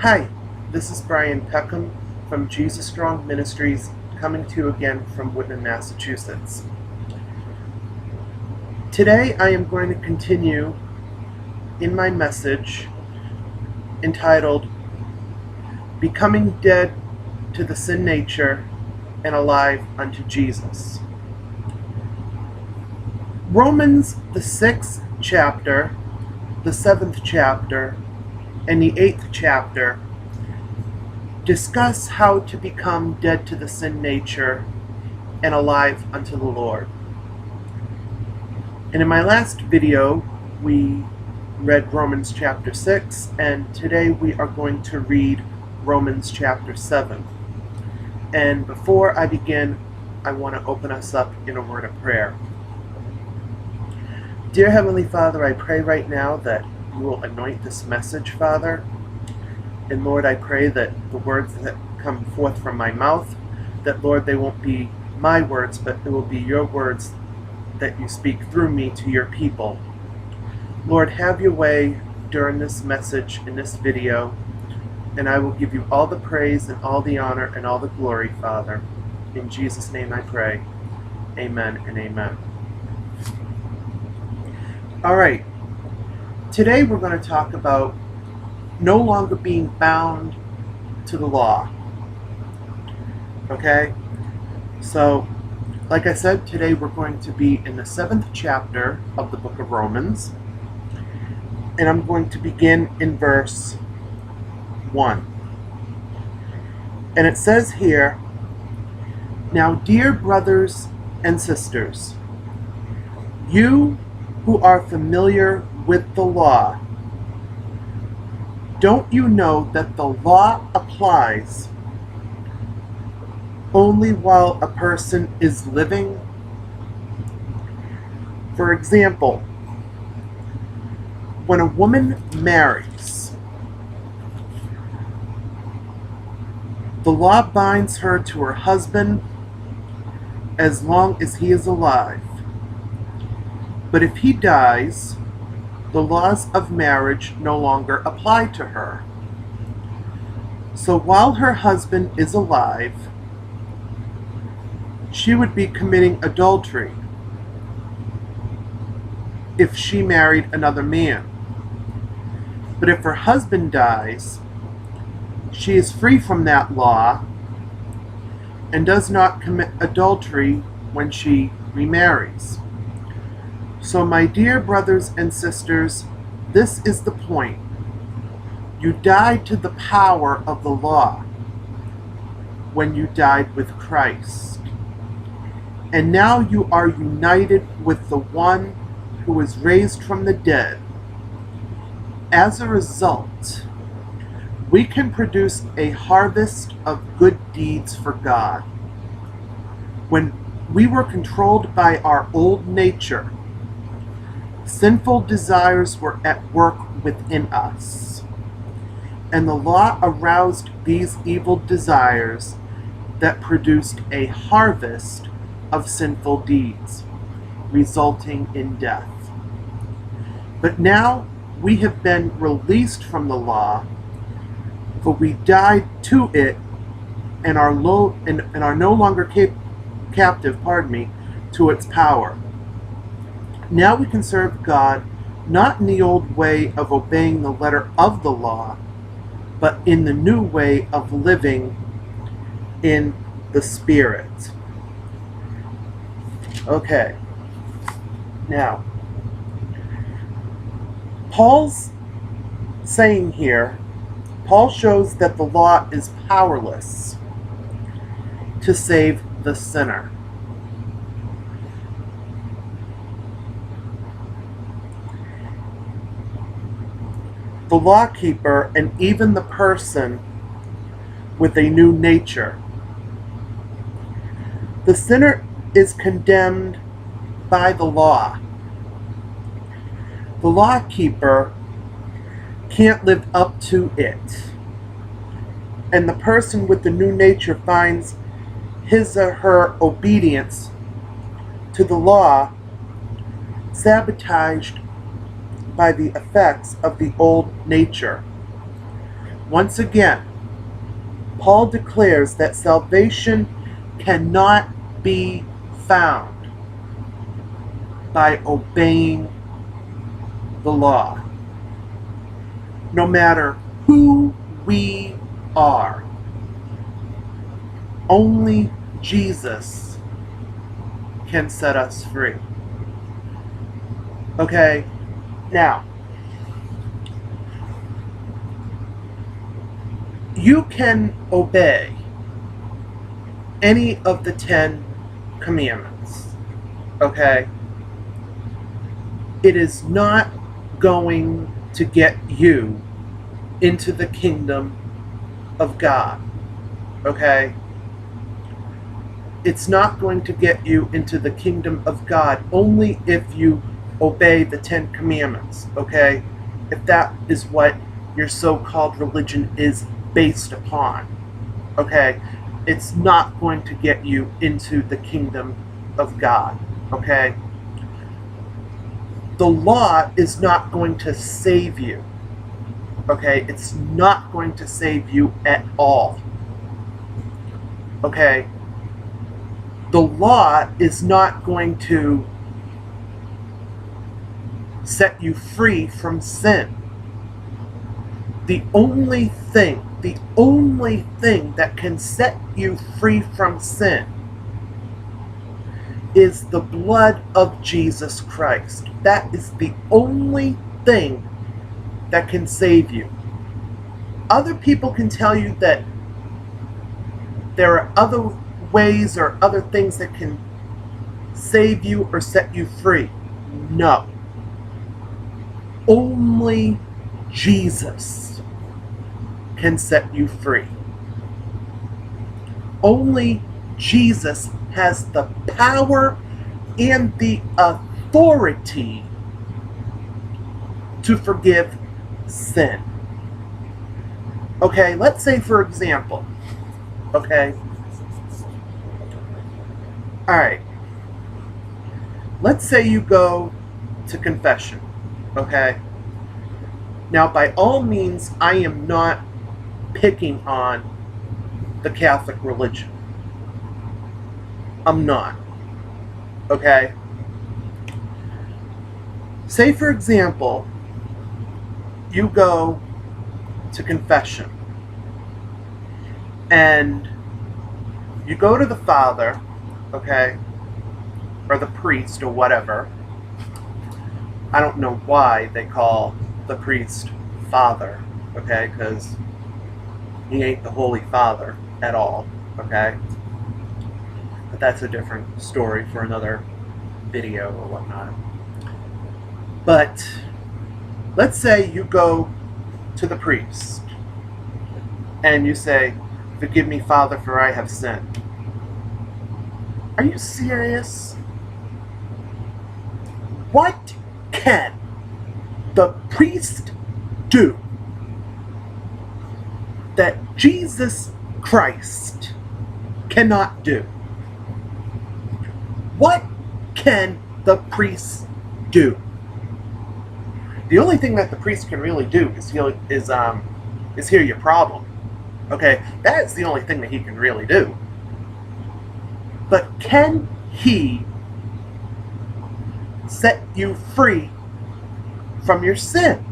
Hi, this is Peckham from Jesus Strong Ministries, coming to you again from Whitman, Massachusetts. Today I am going to continue in my message entitled Becoming Dead to the Sin Nature and Alive unto Jesus. Romans, the 6th chapter, the 7th chapter, and the 8th chapter discuss how to become dead to the sin nature and alive unto the Lord. And in my last video, we read Romans chapter 6, and today we are going to read Romans chapter 7. And before I begin, I want to open us up in a word of prayer. Dear Heavenly Father, I pray right now that you will anoint this message, Father. And Lord, I pray that the words that come forth from my mouth, that Lord, they won't be my words, but it will be your words that you speak through me to your people. Lord, have your way during this message in this video, and I will give you all the praise and all the honor and all the glory, Father. In Jesus' name I pray. Amen and amen. All right. Today we're going to talk about no longer being bound to the law. Okay? So, like I said, today we're going to be in the 7th chapter of the book of Romans. And I'm going to begin in verse 1. And it says here, "Now, dear brothers and sisters, you who are familiar with the law, don't you know that the law applies only while a person is living? For example, when a woman marries, the law binds her to her husband as long as he is alive. But if he dies, the laws of marriage no longer apply to her. So while her husband is alive, she would be committing adultery if she married another man. But if her husband dies, she is free from that law and does not commit adultery when she remarries. So, my dear brothers and sisters, this is the point. You died to the power of the law when you died with Christ. And now you are united with the one who was raised from the dead. As a result, we can produce a harvest of good deeds for God. When we were controlled by our old nature, sinful desires were at work within us, and the law aroused these evil desires that produced a harvest of sinful deeds, resulting in death. But now we have been released from the law, for we died to it and are no longer captive, to its power. Now we can serve God not in the old way of obeying the letter of the law, but in the new way of living in the Spirit." Okay. Now, Paul's saying here, Paul shows that the law is powerless to save the sinner. The lawkeeper, and even the person with a new nature. The sinner is condemned by the law. The lawkeeper can't live up to it. And the person with the new nature finds his or her obedience to the law sabotaged by the effects of the old nature. Once again, Paul declares that salvation cannot be found by obeying the law. No matter who we are, only Jesus can set us free. Okay, now, you can obey any of the 10 commandments, okay? It is not going to get you into the kingdom of God, okay? It's not going to get you into the kingdom of God only if you obey the 10 commandments, okay? If that is what your so-called religion is based upon, okay? It's not going to get you into the kingdom of God, okay? The law is not going to save you, okay? It's not going to save you at all, okay? The law is not going to set you free from sin. The only thing that can set you free from sin is the blood of Jesus Christ. That is the only thing that can save you. Other people can tell you that there are other ways or other things that can save you or set you free. No. Only Jesus can set you free. Only Jesus has the power and the authority to forgive sin. Okay, let's say for example, okay, alright, let's say you go to confession, okay? Now, by all means, I am not picking on the Catholic religion. I'm not. Okay? Say, for example, you go to confession and you go to the father, okay, or the priest or whatever. I don't know why they call the priest father, okay, because he ain't the Holy Father at all, okay? But that's a different story for another video or whatnot. But let's say you go to the priest and you say, "Forgive me, Father, for I have sinned." Are you serious? What can the priest do that Jesus Christ cannot do? What can the priest do? The only thing that the priest can really do is hear your problem. Okay, that's the only thing that he can really do. But can he set you free from your sin?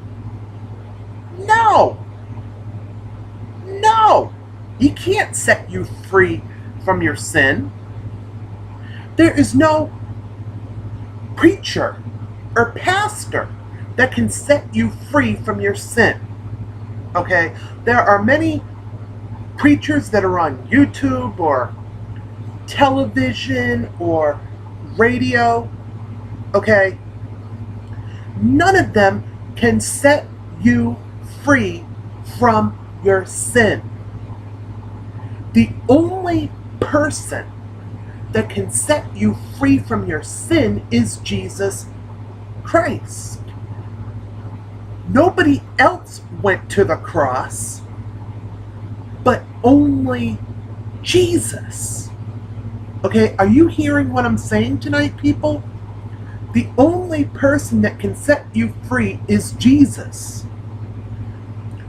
No! No! He can't set you free from your sin. There is no preacher or pastor that can set you free from your sin. Okay? There are many preachers that are on YouTube or television or radio. Okay? None of them can set you free from your sin. The only person that can set you free from your sin is Jesus Christ. Nobody else went to the cross, but only Jesus. Okay, are you hearing what I'm saying tonight, people? The only person that can set you free is Jesus.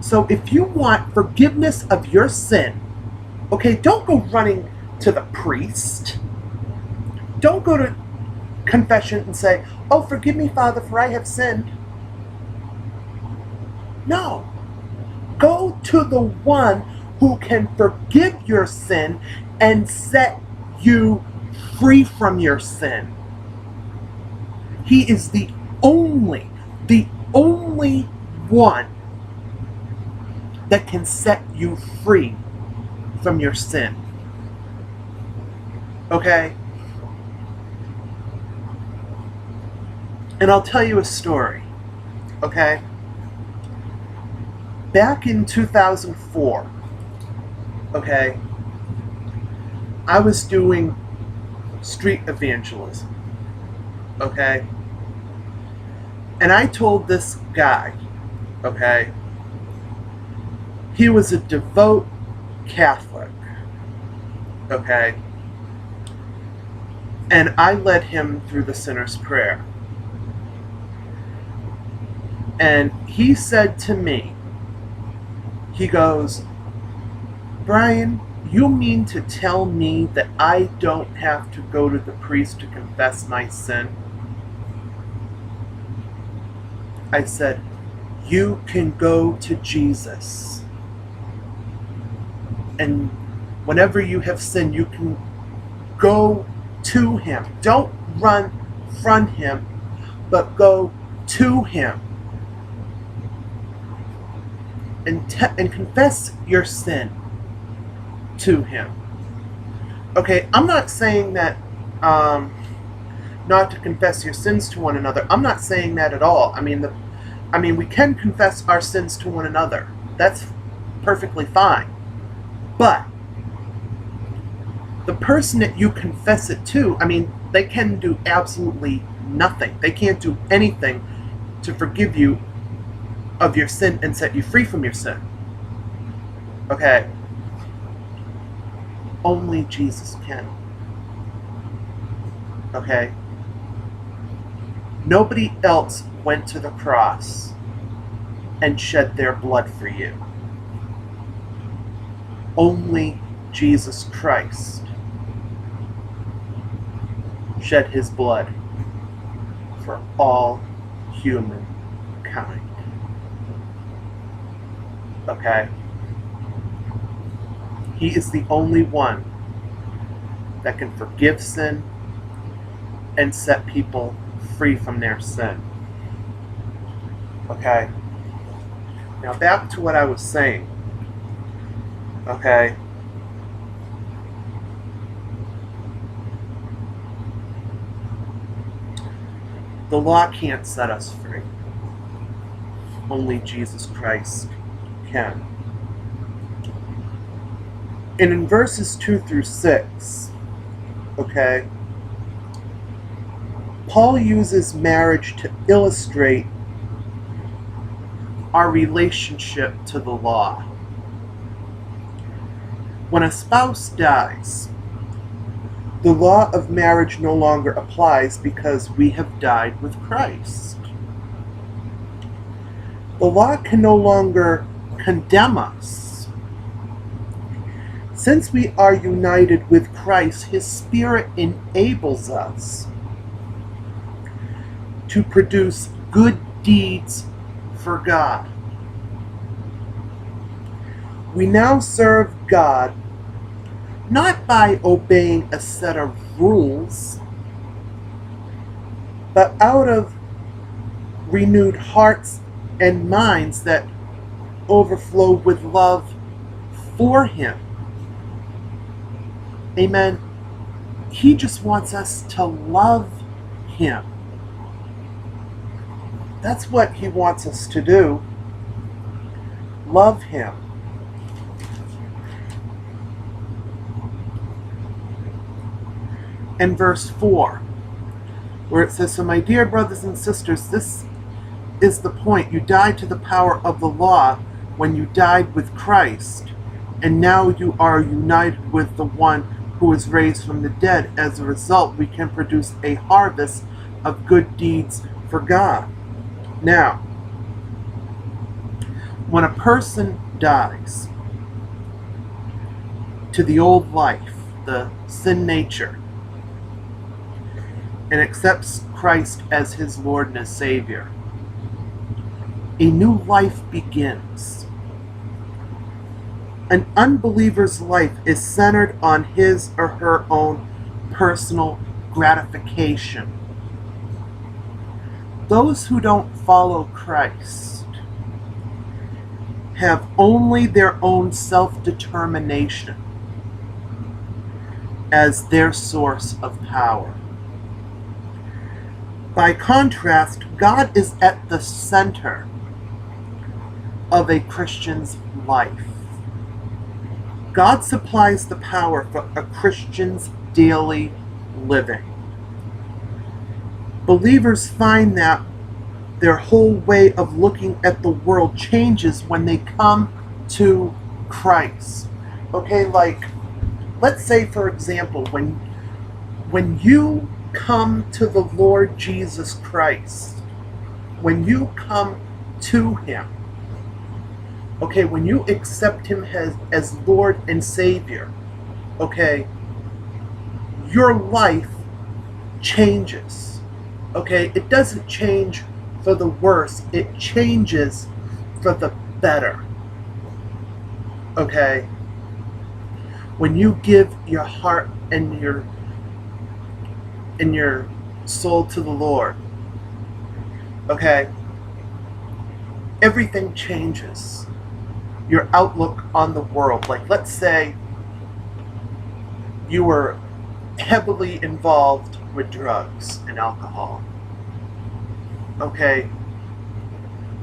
So if you want forgiveness of your sin, okay, don't go running to the priest. Don't go to confession and say, "Oh, forgive me, Father, for I have sinned." No. Go to the one who can forgive your sin and set you free from your sin. He is the only one that can set you free from your sin. Okay? And I'll tell you a story. Okay? Back in 2004, okay, I was doing street evangelism. Okay? And I told this guy, okay, he was a devout Catholic, okay, and I led him through the sinner's prayer. And he said to me, he goes, "Brian, you mean to tell me that I don't have to go to the priest to confess my sin?" I said, "You can go to Jesus. And whenever you have sinned, you can go to him. Don't run from him, but go to him. And confess your sin to him." Okay, I'm not saying that not to confess your sins to one another. I'm not saying that at all. I mean, we can confess our sins to one another. That's perfectly fine. But the person that you confess it to, I mean, they can do absolutely nothing. They can't do anything to forgive you of your sin and set you free from your sin. Okay? Only Jesus can. Okay? Nobody else went to the cross and shed their blood for you. Only Jesus Christ shed his blood for all humankind. Okay? He is the only one that can forgive sin and set people free from their sin. Okay? Now back to what I was saying. Okay? The law can't set us free. Only Jesus Christ can. And in verses 2 through 6, okay, Paul uses marriage to illustrate our relationship to the law. When a spouse dies, the law of marriage no longer applies because we have died with Christ. The law can no longer condemn us. Since we are united with Christ, his Spirit enables us to produce good deeds for God. We now serve God not by obeying a set of rules, but out of renewed hearts and minds that overflow with love for him. Amen. He just wants us to love him. That's what he wants us to do. Love him. And verse 4, where it says, "So my dear brothers and sisters, this is the point. You died to the power of the law when you died with Christ, and now you are united with the one who was raised from the dead. As a result, we can produce a harvest of good deeds for God." Now, when a person dies to the old life, the sin nature, and accepts Christ as his Lord and his Savior, a new life begins. An unbeliever's life is centered on his or her own personal gratification. Those who don't follow Christ have only their own self-determination as their source of power. By contrast, God is at the center of a Christian's life. God supplies the power for a Christian's daily living. Believers find that their whole way of looking at the world changes when they come to Christ. Okay, like, let's say, for example, when you come to the Lord Jesus Christ, when you come to him, okay, when you accept him as Lord and Savior, okay, your life changes. Okay, it doesn't change for the worse, it changes for the better. Okay, when you give your heart and your soul to the Lord, okay, everything changes. Your outlook on the world. Like, let's say you were heavily involved with drugs and alcohol. Okay,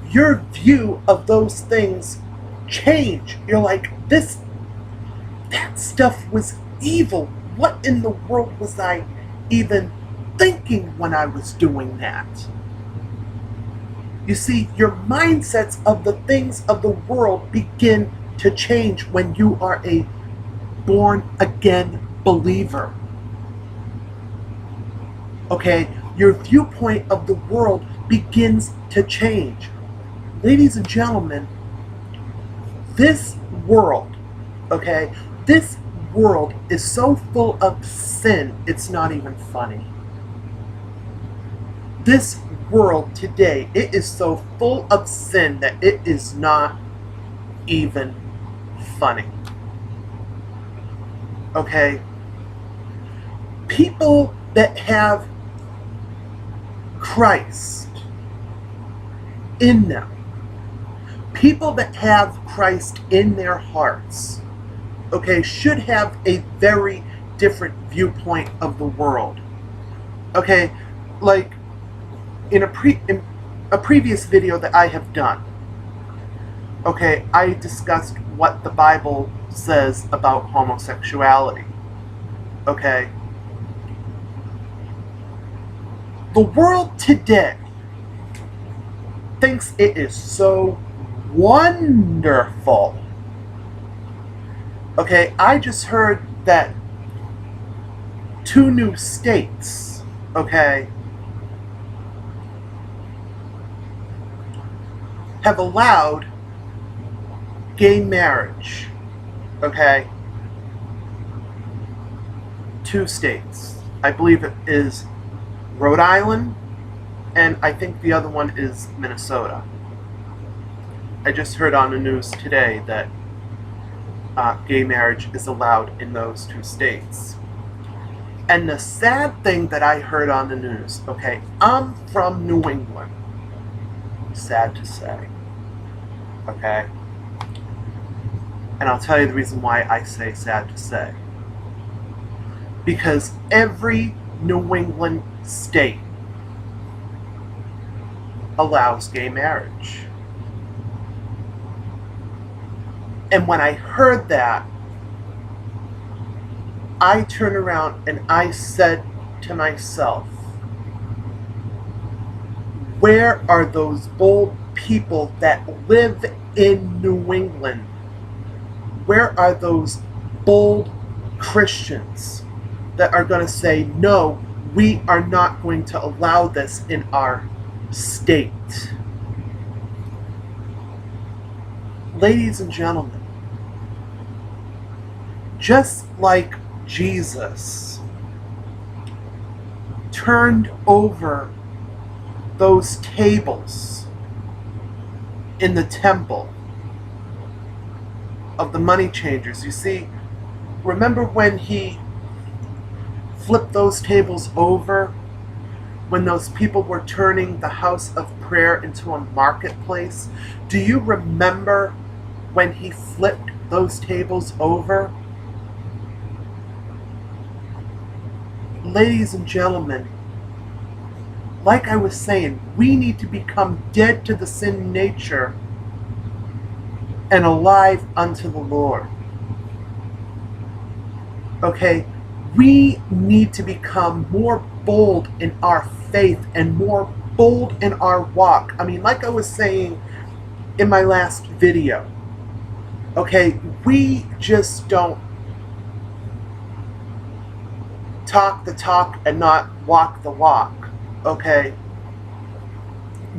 your view of those things change. You're like, that stuff was evil. What in the world was I even thinking when I was doing that? You see, your mindsets of the things of the world begin to change when you are a born-again believer. Okay, your viewpoint of the world begins to change. Ladies and gentlemen, this world, okay, this world is so full of sin, it's not even funny. This world today, it is so full of sin that it is not even funny. Okay? People that have Christ in them, people that have Christ in their hearts, okay, should have a very different viewpoint of the world. Okay, like in a previous video that I have done, okay, I discussed what the Bible says about homosexuality. Okay, the world today thinks it is so wonderful. Okay, I just heard that 2 new states, okay, have allowed gay marriage. Okay, 2 states. I believe it is Rhode Island, and I think the other one is Minnesota. I just heard on the news today that gay marriage is allowed in those 2 states. And the sad thing that I heard on the news, okay, I'm from New England. Sad to say. Okay? And I'll tell you the reason why I say sad to say. Because every New England state allows gay marriage. And when I heard that, I turned around and I said to myself, where are those bold people that live in New England? Where are those bold Christians that are going to say, no, we are not going to allow this in our state? ladies and gentlemen, just like Jesus turned over those tables in the temple of the money changers. You see, remember when he flipped those tables over, when those people were turning the house of prayer into a marketplace? Do you remember when he flipped those tables over? Ladies and gentlemen, like I was saying, we need to become dead to the sin nature and alive unto the Lord. Okay? We need to become more bold in our faith and more bold in our walk. I mean, like I was saying in my last video, okay, we just don't talk the talk and not walk the walk, okay?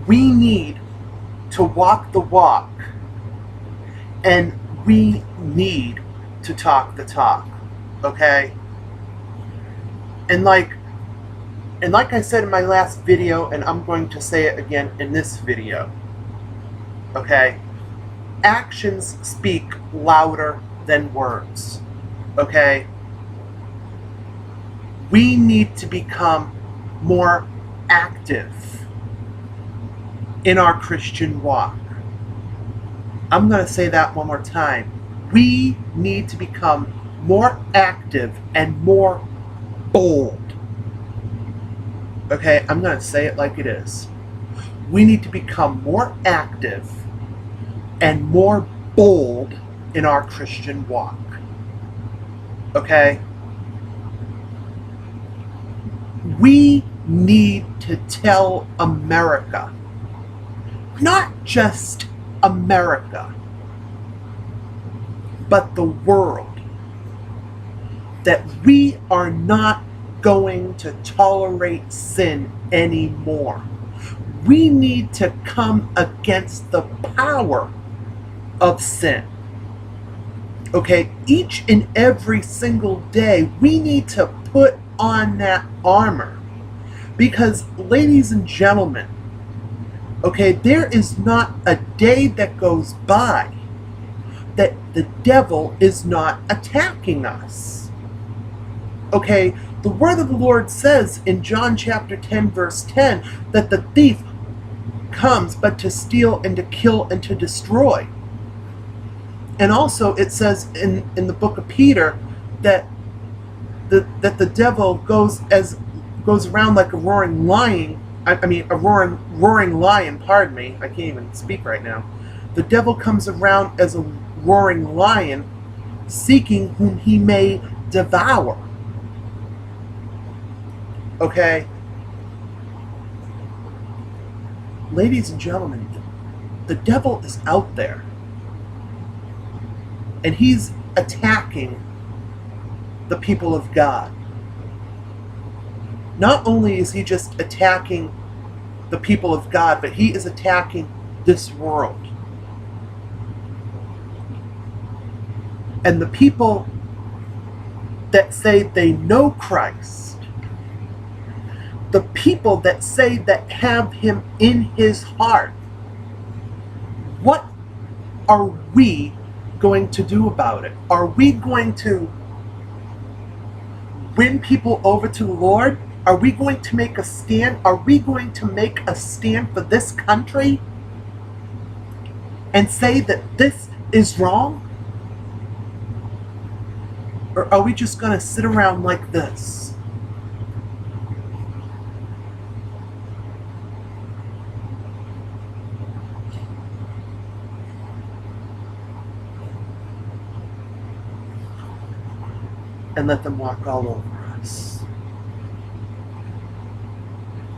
We need to walk the walk, and we need to talk the talk, okay? And like I said in my last video, and I'm going to say it again in this video, okay? Actions speak louder than words, okay? We need to become more active in our Christian walk. I'm going to say that one more time. We need to become more active and more bold. Okay, I'm going to say it like it is. We need to become more active and more bold in our Christian walk. Okay? We need to tell America, not just America, but the world, that we are not going to tolerate sin anymore. We need to come against the power of sin. Okay, each and every single day, we need to put on that armor. Because, ladies and gentlemen, okay, there is not a day that goes by that the devil is not attacking us. Okay, the word of the Lord says in John chapter 10 verse 10 that the thief comes but to steal and to kill and to destroy. And also it says in the book of Peter that the devil goes around like a roaring lion. A roaring lion, pardon me, I can't even speak right now. The devil comes around as a roaring lion, seeking whom he may devour. Okay? Ladies and gentlemen, the devil is out there. And he's attacking the people of God. Not only is he just attacking the people of God, but he is attacking this world. And the people that say they know Christ, the people that say that have him in his heart, what are we going to do about it? Are we going to win people over to the Lord? Are we going to make a stand? Are we going to make a stand for this country and say that this is wrong? Or are we just going to sit around like this? And let them walk all over us?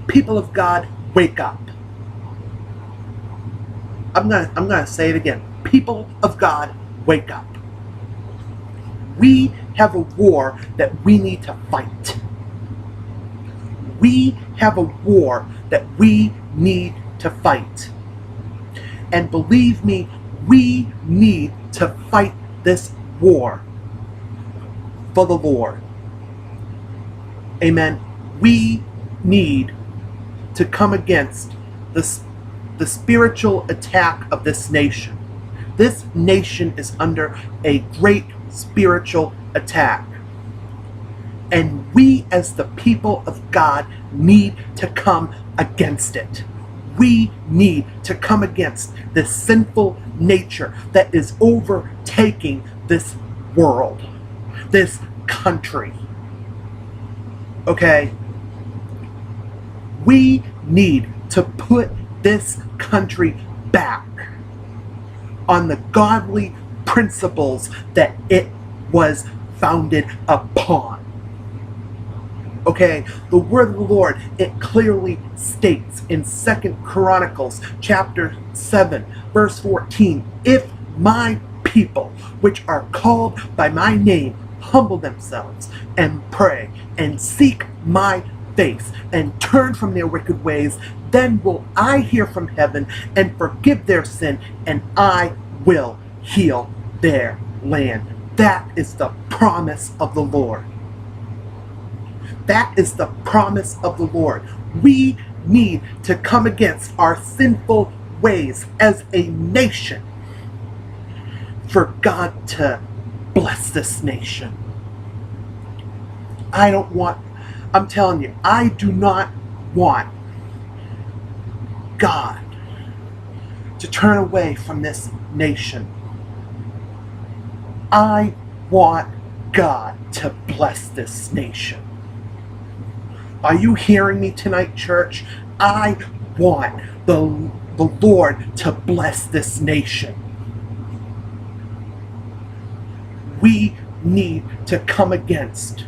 People of God, wake up. I'm gonna say it again. People of God, wake up. We have a war that we need to fight. We have a war that we need to fight. And believe me, We need to fight this war for the Lord. Amen. We need to come against the spiritual attack of this nation. This nation is under a great spiritual attack. And we as the people of God need to come against it. We need to come against this sinful nature that is overtaking this world, this country. Okay? We need to put this country back on the godly principles that it was founded upon. Okay, the word of the Lord, it clearly states in 2 Chronicles chapter 7, verse 14, if my people, which are called by my name, humble themselves and pray and seek my face and turn from their wicked ways, then will I hear from heaven and forgive their sin, and I will heal their land. That is the promise of the Lord. That is the promise of the Lord. We need to come against our sinful ways as a nation for God to bless this nation. I'm telling you, I do not want God to turn away from this nation. I want God to bless this nation. Are you hearing me tonight, church? I want the Lord to bless this nation. We need to come against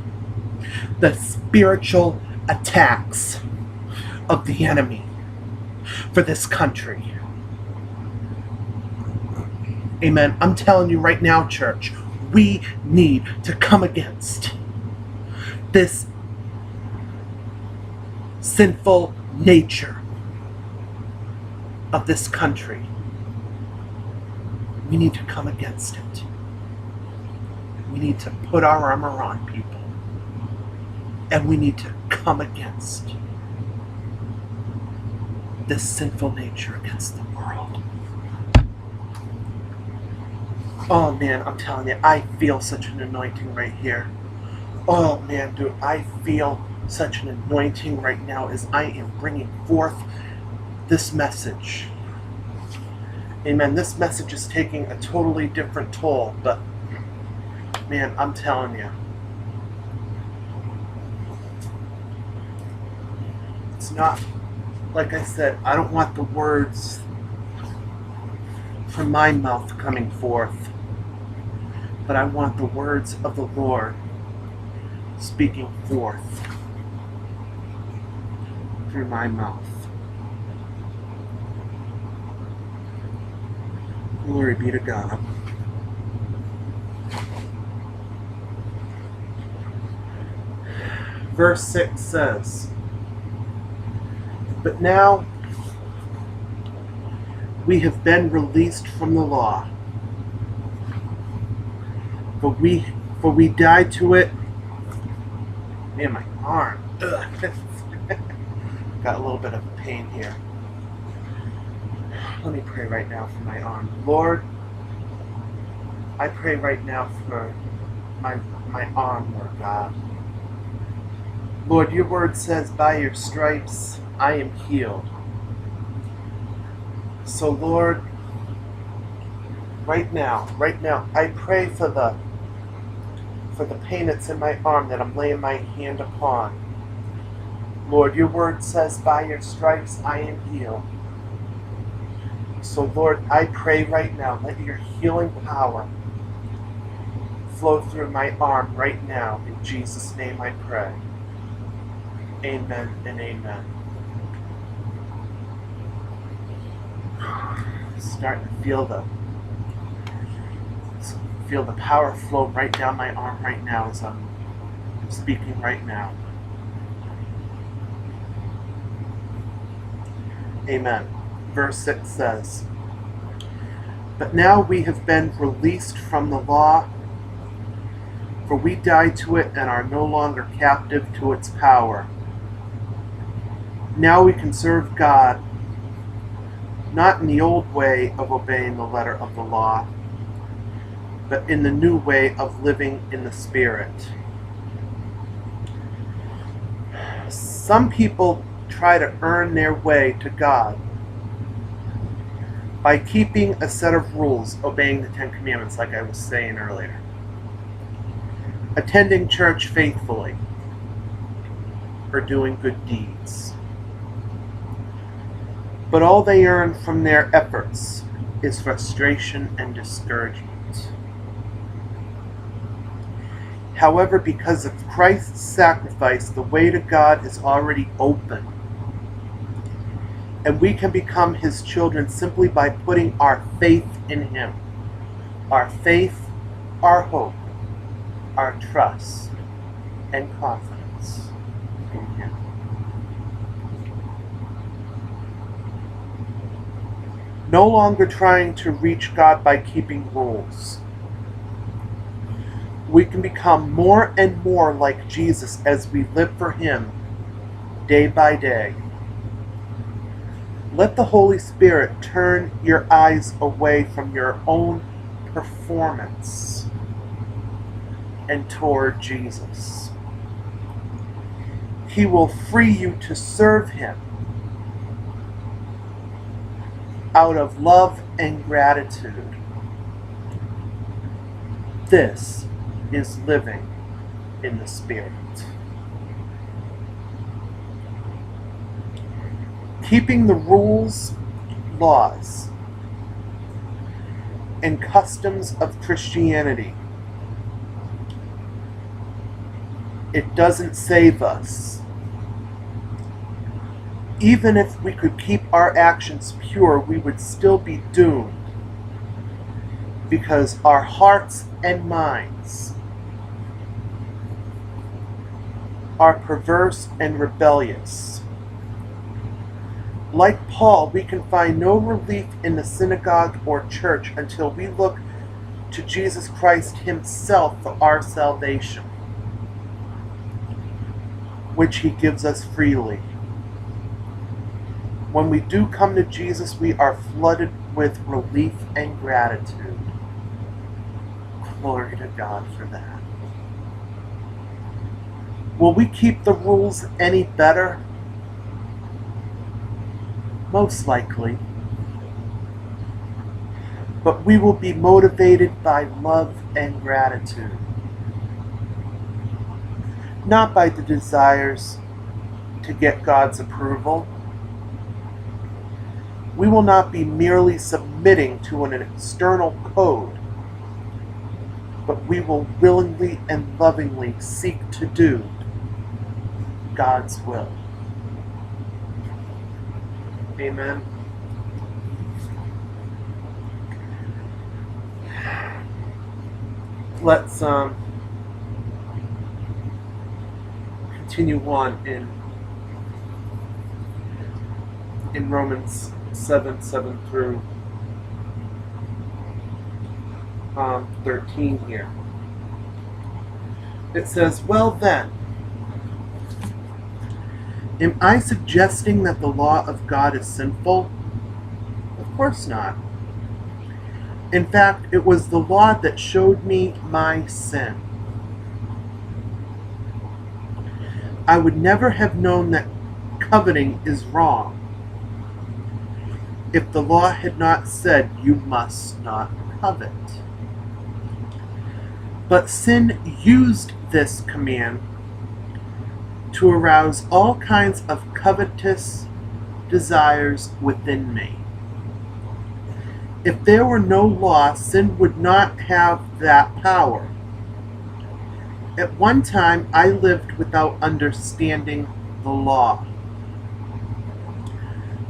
the spiritual attacks of the enemy for this country. Amen. I'm telling you right now, church, we need to come against this sinful nature of this country. We need to come against it. We need to put our armor on, people. And we need to come against this sinful nature against the world. Oh man, I'm telling you, I feel such an anointing right here. Oh man, dude, I feel such an anointing right now as I am bringing forth this message. Amen. This message is taking a totally different toll, but man, I'm telling you, it's not, like I said, I don't want the words from my mouth coming forth, but I want the words of the Lord speaking forth through my mouth. Glory be to God. Verse 6 says, but now we have been released from the law, for we died to it. Man, my arm. Got a little bit of pain here. Let me pray right now for my arm. Lord, I pray right now for my arm, Lord God. Lord, your word says, by your stripes I am healed. So Lord, right now, I pray for the pain that's in my arm that I'm laying my hand upon. Lord, your word says, by your stripes I am healed. So Lord, I pray right now, let your healing power flow through my arm right now. In Jesus' name I pray. Amen and amen. Starting to feel the power flow right down my arm right now as I'm speaking right now. Amen. Verse 6 says, But now we have been released from the law, for we died to it and are no longer captive to its power. Now we can serve God, not in the old way of obeying the letter of the law, but in the new way of living in the Spirit. Some people try to earn their way to God by keeping a set of rules, obeying the Ten Commandments, like I was saying earlier, attending church faithfully, or doing good deeds. But all they earn from their efforts is frustration and discouragement. However, because of Christ's sacrifice, the way to God is already open, and we can become His children simply by putting our faith in Him. Our faith, our hope, our trust, and confidence in Him. No longer trying to reach God by keeping rules. We can become more and more like Jesus as we live for Him day by day. Let the Holy Spirit turn your eyes away from your own performance and toward Jesus. He will free you to serve Him out of love and gratitude. This is living in the Spirit. Keeping the rules, laws, and customs of Christianity, it doesn't save us. Even if we could keep our actions pure, we would still be doomed, because our hearts and minds are perverse and rebellious. Like Paul, we can find no relief in the synagogue or church until we look to Jesus Christ Himself for our salvation, which He gives us freely. When we do come to Jesus, we are flooded with relief and gratitude. Glory to God for that. Will we keep the rules any better? Most likely. But we will be motivated by love and gratitude, not by the desires to get God's approval. We will not be merely submitting to an external code, but we will willingly and lovingly seek to do God's will. Amen. Let's continue on in Romans 7 through 13 here. It says, "Well then, am I suggesting that the law of God is sinful? Of course not. In fact, it was the law that showed me my sin. I would never have known that coveting is wrong if the law had not said you must not covet. But sin used this command to arouse all kinds of covetous desires within me. If there were no law, sin would not have that power. At one time, I lived without understanding the law.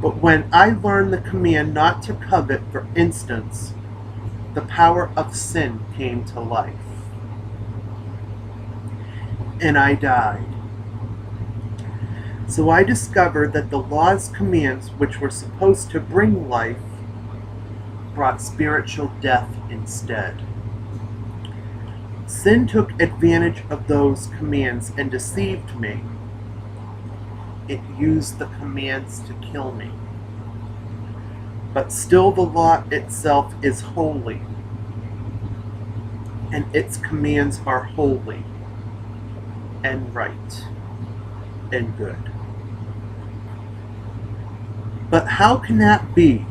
But when I learned the command not to covet, for instance, the power of sin came to life. And I died. So I discovered that the law's commands, which were supposed to bring life, brought spiritual death instead. Sin took advantage of those commands and deceived me. It used the commands to kill me. But still the law itself is holy, and its commands are holy and right and good. But how can that be?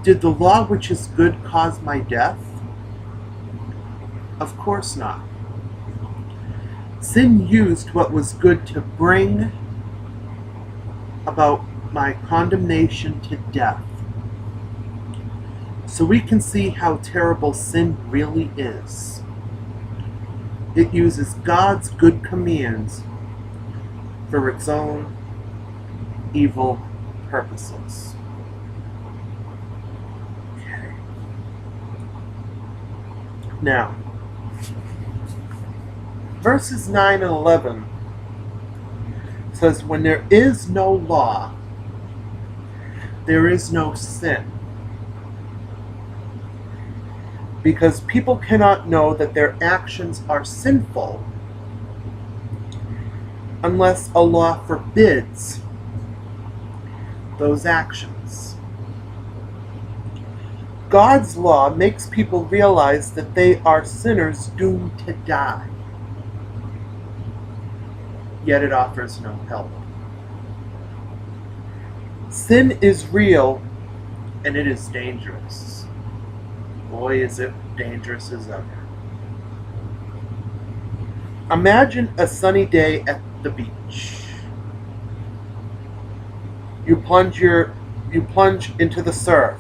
Did the law which is good cause my death? Of course not. Sin used what was good to bring about my condemnation to death. So we can see how terrible sin really is. It uses God's good commands for its own evil purposes. Okay. Now, verses 9 and 11 says, when there is no law, there is no sin. Because people cannot know that their actions are sinful unless a law forbids those actions. God's law makes people realize that they are sinners doomed to die. Yet it offers no help. Sin is real, and it is dangerous. Boy, is it dangerous as ever. Imagine a sunny day at the beach. You plunge into the surf.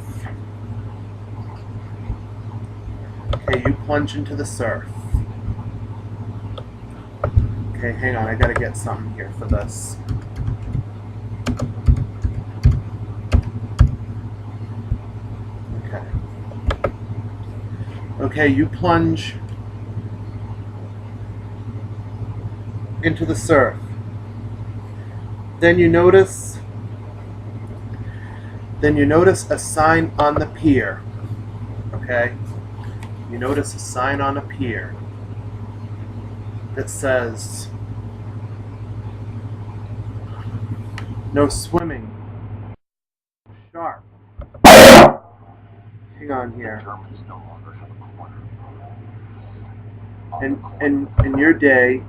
Okay, you plunge into the surf. Okay, hang on, I gotta get something here for this. Okay, you plunge into the surf. Then you notice a sign on the pier. Okay? You notice a sign on a pier that says, no swimming. Sharp. Hang on here. And your day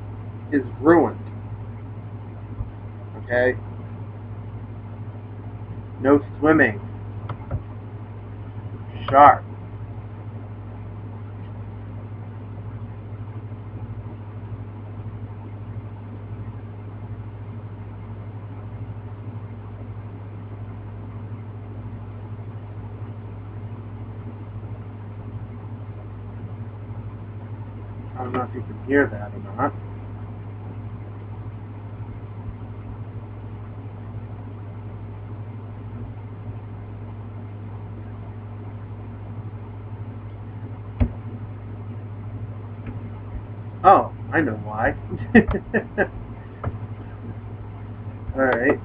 is ruined. Okay? No swimming. Sharp. I don't know if you can hear that or not. Oh, I know why. Alright.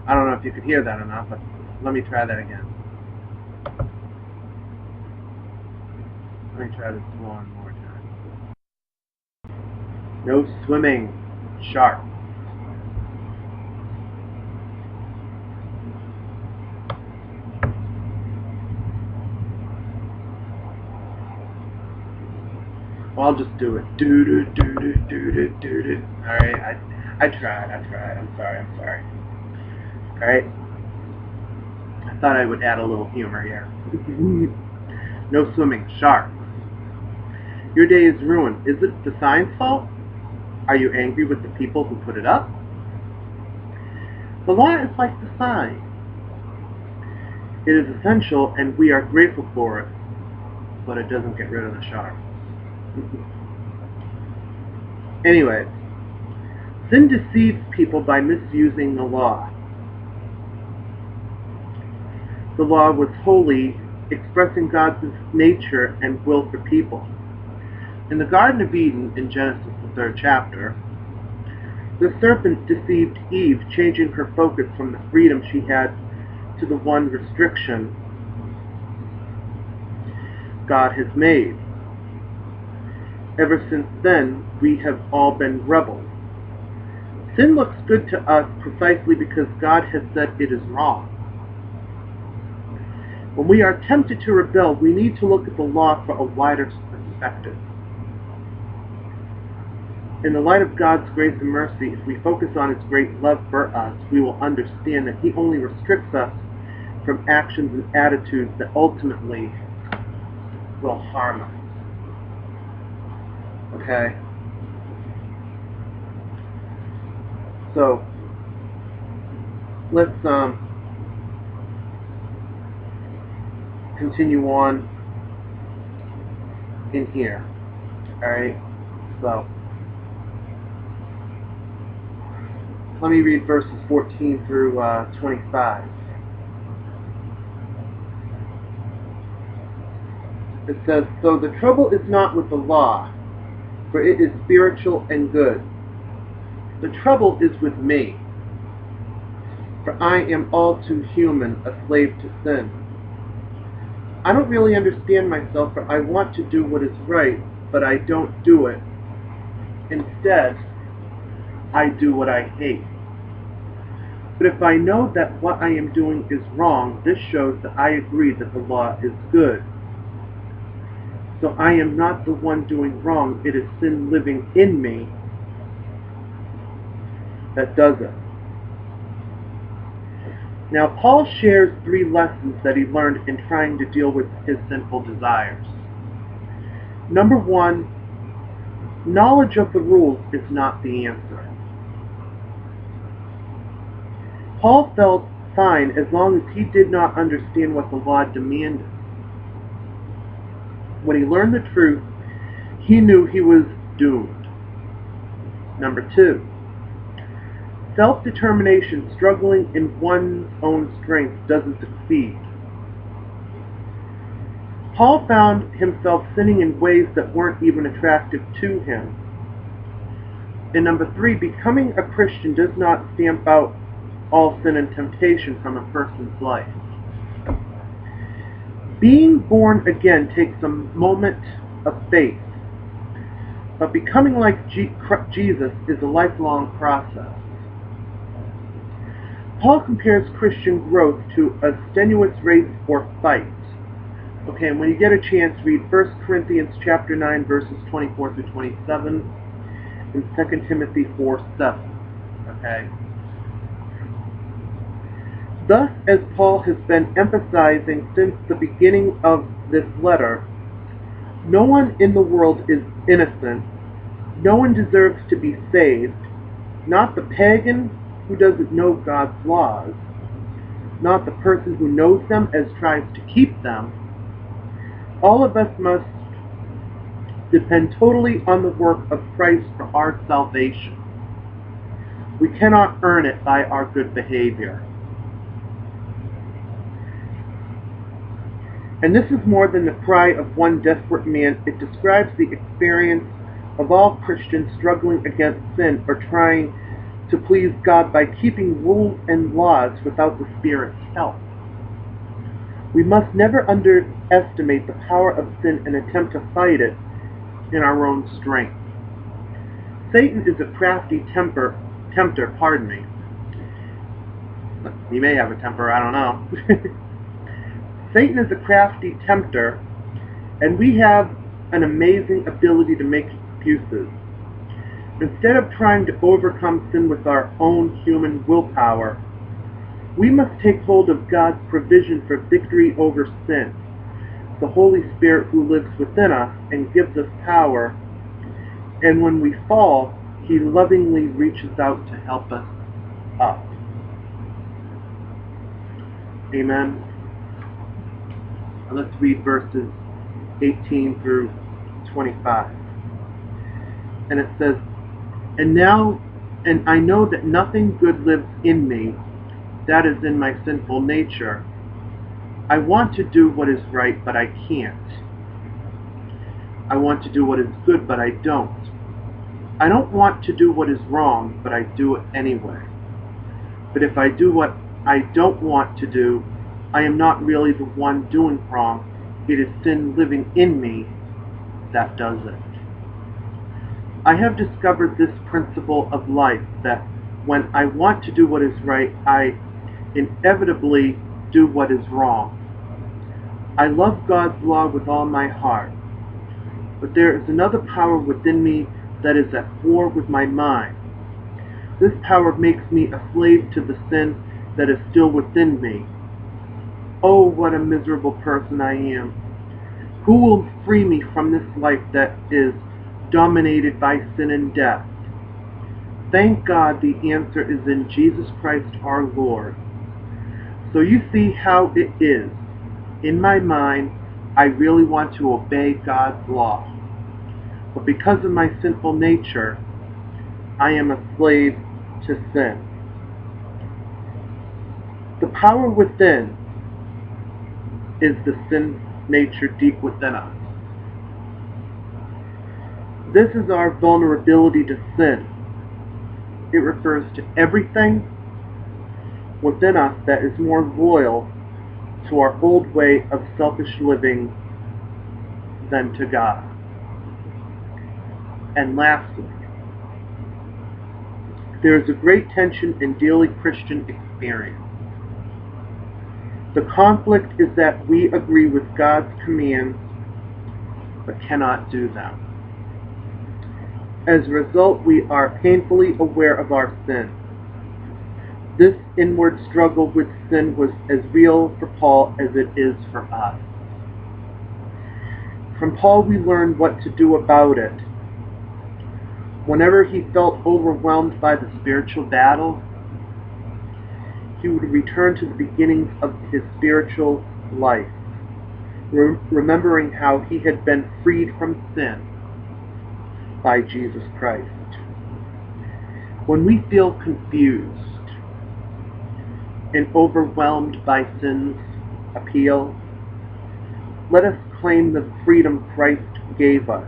I don't know if you could hear that or not, but let me try that again. Let me try this one more time. No swimming. Sharp. Well, I'll just do it. Do do do do do do do do. All right, I tried. I'm sorry. All right. I thought I would add a little humor here. No swimming. Sharp. Your day is ruined. Is it the sign's fault? Are you angry with the people who put it up? The law is like the sign. It is essential and we are grateful for it, but it doesn't get rid of the sharp. Anyway, sin deceives people by misusing the law. The law was holy, expressing God's nature and will for people. In the Garden of Eden, in Genesis, the 3rd chapter, the serpent deceived Eve, changing her focus from the freedom she had to the one restriction God has made. Ever since then, we have all been rebels. Sin looks good to us precisely because God has said it is wrong. When we are tempted to rebel, we need to look at the law for a wider perspective. In the light of God's grace and mercy, if we focus on His great love for us, we will understand that He only restricts us from actions and attitudes that ultimately will harm us. Okay? So, let's continue on in here. Alright? So, let me read verses 14 through 25. It says, "So the trouble is not with the law, for it is spiritual and good. The trouble is with me, for I am all too human, a slave to sin. I don't really understand myself, for I want to do what is right, but I don't do it. Instead, I do what I hate. But if I know that what I am doing is wrong, this shows that I agree that the law is good. So I am not the one doing wrong, it is sin living in me that does it." Now Paul shares 3 lessons that he learned in trying to deal with his sinful desires. Number 1, knowledge of the rules is not the answer. Paul felt fine as long as he did not understand what the law demanded. When he learned the truth, he knew he was doomed. Number 2, self-determination, struggling in one's own strength, doesn't succeed. Paul found himself sinning in ways that weren't even attractive to him. And number 3, becoming a Christian does not stamp out all sin and temptation from a person's life. Being born again takes a moment of faith, but becoming like Jesus is a lifelong process. Paul compares Christian growth to a strenuous race or fight. Okay, and when you get a chance, read 1 Corinthians chapter 9, verses 24 through 27, and 2 Timothy 4:7. Okay? Thus, as Paul has been emphasizing since the beginning of this letter, no one in the world is innocent. No one deserves to be saved. Not the pagan who doesn't know God's laws. Not the person who knows them as tries to keep them. All of us must depend totally on the work of Christ for our salvation. We cannot earn it by our good behavior. And this is more than the cry of one desperate man. It describes the experience of all Christians struggling against sin or trying to please God by keeping rules and laws without the Spirit's help. We must never underestimate the power of sin and attempt to fight it in our own strength. Satan is a crafty tempter. He may have a temper, I don't know. Satan is a crafty tempter, and we have an amazing ability to make excuses. Instead of trying to overcome sin with our own human willpower, we must take hold of God's provision for victory over sin, the Holy Spirit who lives within us and gives us power, and when we fall, He lovingly reaches out to help us up. Amen. Let's read verses 18 through 25. And it says, And I know that nothing good lives in me, that is in my sinful nature. I want to do what is right, but I can't. I want to do what is good, but I don't. I don't want to do what is wrong, but I do it anyway. But if I do what I don't want to do, I am not really the one doing wrong. It is sin living in me that does it. I have discovered this principle of life, that when I want to do what is right, I inevitably do what is wrong. I love God's law with all my heart, but there is another power within me that is at war with my mind. This power makes me a slave to the sin that is still within me. Oh, what a miserable person I am! Who will free me from this life that is dominated by sin and death? Thank God the answer is in Jesus Christ our Lord. So you see how it is. In my mind, I really want to obey God's law. But because of my sinful nature, I am a slave to sin. The power within is the sin nature deep within us. This is our vulnerability to sin. It refers to everything within us that is more loyal to our old way of selfish living than to God. And lastly, there is a great tension in daily Christian experience. The conflict is that we agree with God's commands but cannot do them. As a result, we are painfully aware of our sin. This inward struggle with sin was as real for Paul as it is for us. From Paul we learn what to do about it. Whenever he felt overwhelmed by the spiritual battle, he would return to the beginnings of his spiritual life, remembering how he had been freed from sin by Jesus Christ. When we feel confused and overwhelmed by sin's appeal, let us claim the freedom Christ gave us.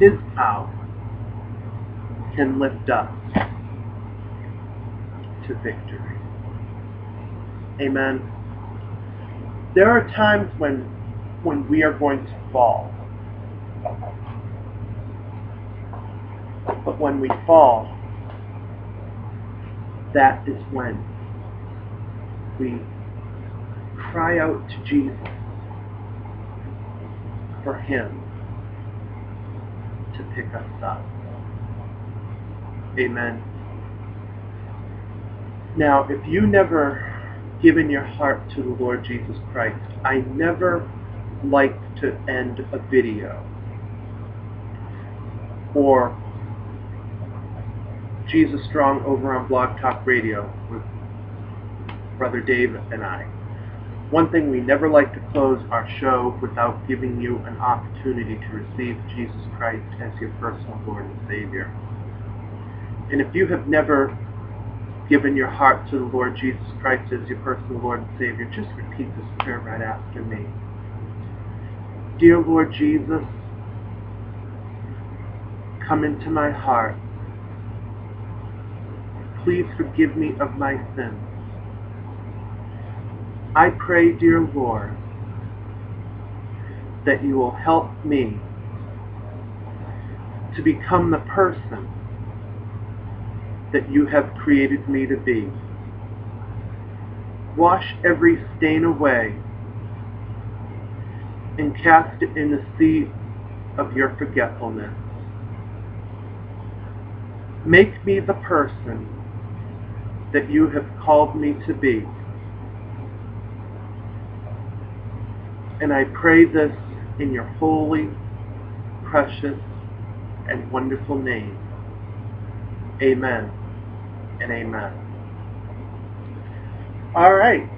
His power can lift us to victory. Amen. There are times when we are going to fall. But when we fall, that is when we cry out to Jesus for Him to pick us up. Amen. Now, if you never given your heart to the Lord Jesus Christ, I never like to end a video or Jesus Strong over on Blog Talk Radio with Brother Dave and I. One thing, we never like to close our show without giving you an opportunity to receive Jesus Christ as your personal Lord and Savior. And if you have never given your heart to the Lord Jesus Christ as your personal Lord and Savior, just repeat this prayer right after me. Dear Lord Jesus, come into my heart. Please forgive me of my sins. I pray, dear Lord, that you will help me to become the person that you have created me to be. Wash every stain away and cast it in the sea of your forgetfulness. Make me the person that you have called me to be. And I pray this in your holy, precious, and wonderful name. Amen and amen. All right.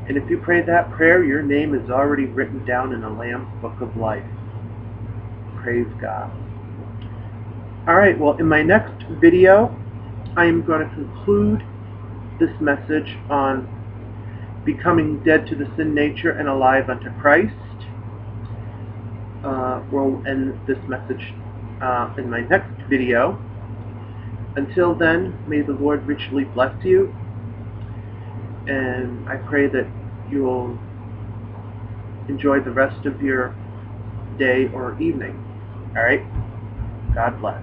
And if you pray that prayer, your name is already written down in the Lamb's Book of Life. Praise God. All right, well, in my next video, I am going to conclude this message on becoming dead to the sin nature and alive unto Christ. We'll end this message in my next video. Until then, may the Lord richly bless you, and I pray that you will enjoy the rest of your day or evening. All right? God bless.